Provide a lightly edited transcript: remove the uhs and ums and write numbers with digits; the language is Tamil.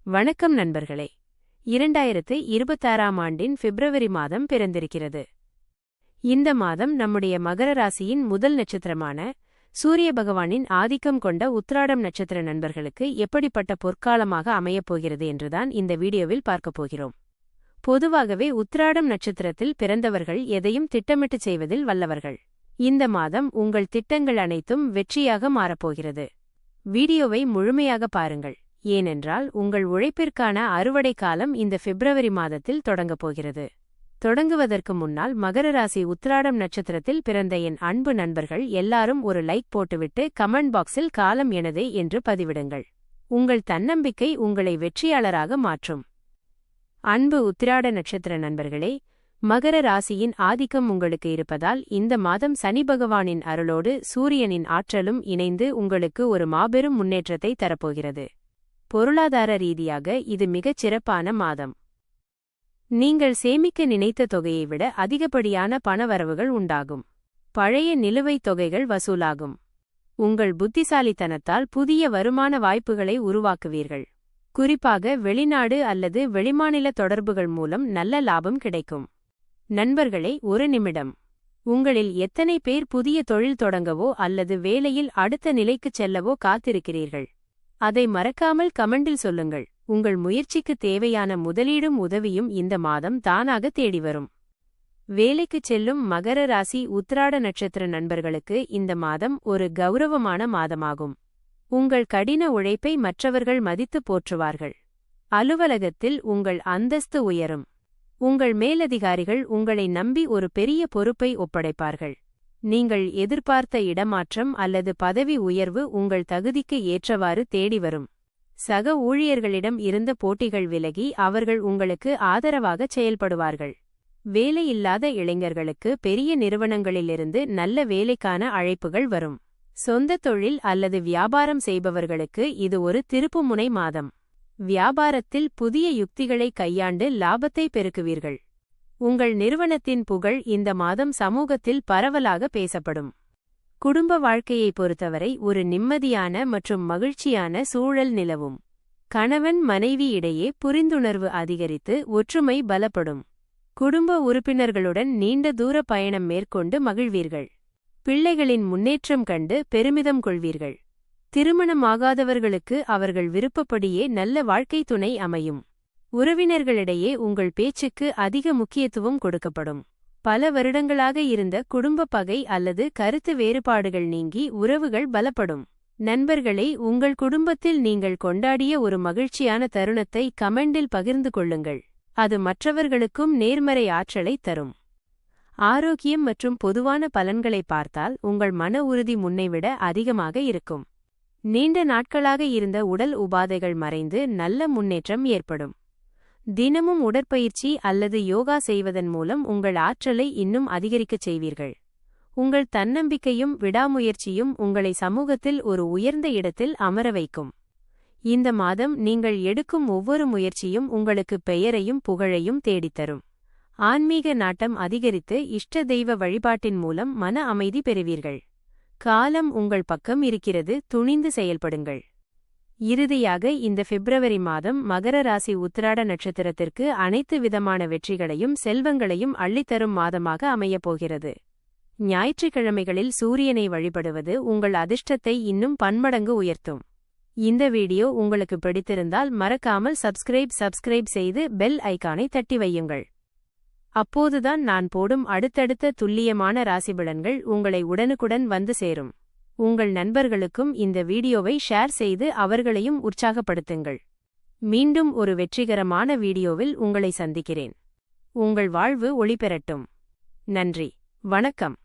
வணக்கம் நண்பர்களே. 2026ஆம் ஆண்டின் பிப்ரவரி மாதம் பிறந்திருக்கிறது. இந்த மாதம் நம்முடைய மகர ராசியின் முதல் நட்சத்திரமான சூரிய பகவானின் ஆதிக்கம் கொண்ட உத்திராடம் நட்சத்திர நண்பர்களுக்கு எப்படிப்பட்ட பொற்காலமாக அமையப்போகிறது என்றுதான் இந்த வீடியோவில் பார்க்கப் போகிறோம். பொதுவாகவே உத்திராடம் நட்சத்திரத்தில் பிறந்தவர்கள் எதையும் திட்டமிட்டு செய்வதில் வல்லவர்கள். இந்த மாதம் உங்கள் திட்டங்கள் அனைத்தும் வெற்றியாக மாறப்போகிறது. வீடியோவை முழுமையாக பாருங்கள், ஏனென்றால் உங்கள் உழைப்பிற்கான அறுவடை காலம் இந்த பிப்ரவரி மாதத்தில் தொடங்கப் போகிறது. தொடங்குவதற்கு முன்னால் மகர ராசி உத்திராடம் நட்சத்திரத்தில் பிறந்த என் அன்பு நண்பர்கள் எல்லாரும் ஒரு லைக் போட்டுவிட்டு கமெண்ட் பாக்ஸில் காலம் எனதே என்று பதிவிடுங்கள். உங்கள் தன்னம்பிக்கை உங்களை வெற்றியாளராக மாற்றும். அன்பு உத்திராட நட்சத்திர நண்பர்களே, மகர ராசியின் ஆதிக்கம் உங்களுக்கு இருப்பதால் இந்த மாதம் சனி பகவானின் அருளோடு சூரியனின் ஆற்றலும் இணைந்து உங்களுக்கு ஒரு மாபெரும் முன்னேற்றத்தை தரப்போகிறது. பொருளாதார ரீதியாக இது மிகச் சிறப்பான மாதம். நீங்கள் சேமிக்க நினைத்த தொகையை விட அதிகப்படியான பணவரவுகள் உண்டாகும். பழைய நிலுவைத் தொகைகள் வசூலாகும். உங்கள் புத்திசாலித்தனத்தால் புதிய வருமான வாய்ப்புகளை உருவாக்குவீர்கள். குறிப்பாக வெளிநாடு அல்லது வெளிமாநில தொடர்புகள் மூலம் நல்ல லாபம் கிடைக்கும். நண்பர்களே, ஒரு நிமிடம். உங்களில் எத்தனை பேர் புதிய தொழில் தொடங்கவோ அல்லது வேலையில் அடுத்த நிலைக்குச் செல்லவோ காத்திருக்கிறீர்கள்? அதை மறக்காமல் கமெண்டில் சொல்லுங்கள். உங்கள் முயற்சிக்கு தேவையான முதலீடும் உதவியும் இந்த மாதம் தானாக தேடி வரும். வேலைக்குச் செல்லும் மகர ராசி உத்திராட நட்சத்திர நண்பர்களுக்கு இந்த மாதம் ஒரு கௌரவமான மாதமாகும். உங்கள் கடின உழைப்பை மற்றவர்கள் மதித்து போற்றுவார்கள். அலுவலகத்தில் உங்கள் அந்தஸ்து உயரும். உங்கள் மேலதிகாரிகள் உங்களை நம்பி ஒரு பெரிய பொறுப்பை ஒப்படைப்பார்கள். நீங்கள் எதிர்பார்த்த இடமாற்றம் அல்லது பதவி உயர்வு உங்கள் தகுதிக்கு ஏற்றவாறு தேடி வரும். சக ஊழியர்களிடம் இருந்த போட்டிகள் விலகி அவர்கள் உங்களுக்கு ஆதரவாக செயல்படுவார்கள். வேலையில்லாத இளைஞர்களுக்கு பெரிய நிறுவனங்களிலிருந்து நல்ல வேலைக்கான அழைப்புகள் வரும். சொந்த தொழில் அல்லது வியாபாரம் செய்பவர்களுக்கு இது ஒரு திருப்புமுனை மாதம். வியாபாரத்தில் புதிய யுக்திகளை கையாண்டு லாபத்தை பெருக்குவீர்கள். உங்கள் நிறுவனத்தின் புகழ் இந்த மாதம் சமூகத்தில் பரவலாக பேசப்படும். குடும்ப வாழ்க்கையை பொறுத்தவரை ஒரு நிம்மதியான மற்றும் மகிழ்ச்சியான சூழல் நிலவும். கணவன் மனைவி இடையே புரிந்துணர்வு அதிகரித்து ஒற்றுமை பலப்படும். குடும்ப உறுப்பினர்களுடன் நீண்ட தூர பயணம் மேற்கொண்டு மகிழ்வீர்கள். பிள்ளைகளின் முன்னேற்றம் கண்டு பெருமிதம் கொள்வீர்கள். திருமணமாகாதவர்களுக்கு அவர்கள் விருப்பப்படியே நல்ல வாழ்க்கை துணை அமையும். உறவினர்களிடையே உங்கள் பேச்சுக்கு அதிக முக்கியத்துவம் கொடுக்கப்படும். பல வருடங்களாக இருந்த குடும்ப பகை அல்லது கருத்து வேறுபாடுகள் நீங்கி உறவுகள் பலப்படும். நண்பர்களே, உங்கள் குடும்பத்தில் நீங்கள் கொண்டாடிய ஒரு மகிழ்ச்சியான தருணத்தை கமெண்டில் பகிர்ந்து கொள்ளுங்கள். அது மற்றவர்களுக்கும் நேர்மறை ஆற்றலை தரும். ஆரோக்கியம் மற்றும் பொதுவான பலன்களை பார்த்தால் உங்கள் மன உறுதி முன்னைவிட அதிகமாக இருக்கும். நீண்ட நாட்களாக இருந்த உடல் உபாதைகள் மறைந்து நல்ல முன்னேற்றம் ஏற்படும். தினமும் உடற்பயிற்சி அல்லது யோகா செய்வதன் மூலம் உங்கள் ஆற்றலை இன்னும் அதிகரிக்கச் செய்வீர்கள். உங்கள் தன்னம்பிக்கையும் விடாமுயற்சியும் உங்களை சமூகத்தில் ஒரு உயர்ந்த இடத்தில் அமர வைக்கும். இந்த மாதம் நீங்கள் எடுக்கும் ஒவ்வொரு முயற்சியும் உங்களுக்கு பெயரையும் புகழையும் தேடித்தரும். ஆன்மீக நாட்டம் அதிகரித்து இஷ்ட தெய்வ வழிபாட்டின் மூலம் மன அமைதி பெறுவீர்கள். காலம் உங்கள் பக்கம் இருக்கிறது, துணிந்து செயல்படுங்கள். இறுதியாக இந்த பிப்ரவரி மாதம் மகர ராசி உத்திராட நட்சத்திரத்திற்கு அனைத்து விதமான வெற்றிகளையும் செல்வங்களையும் அள்ளித்தரும் மாதமாக அமையப்போகிறது. ஞாயிற்றுக்கிழமைகளில் சூரியனை வழிபடுவது உங்கள் அதிர்ஷ்டத்தை இன்னும் பன்மடங்கு உயர்த்தும். இந்த வீடியோ உங்களுக்கு பிடித்திருந்தால் மறக்காமல் சப்ஸ்கிரைப் செய்து பெல் ஐகானை தட்டி வையுங்கள். அப்போதுதான் நான் போடும் அடுத்தடுத்த துல்லியமான ராசிபலன்கள் உங்களை உடனுக்குடன் வந்து சேரும். உங்கள் நண்பர்களுக்கும் இந்த வீடியோவை ஷேர் செய்து அவர்களையும் உற்சாகப்படுத்துங்கள். மீண்டும் ஒரு வெற்றிகரமான வீடியோவில் உங்களை சந்திக்கிறேன். உங்கள் வாழ்வு ஒளி பெறட்டும். நன்றி, வணக்கம்.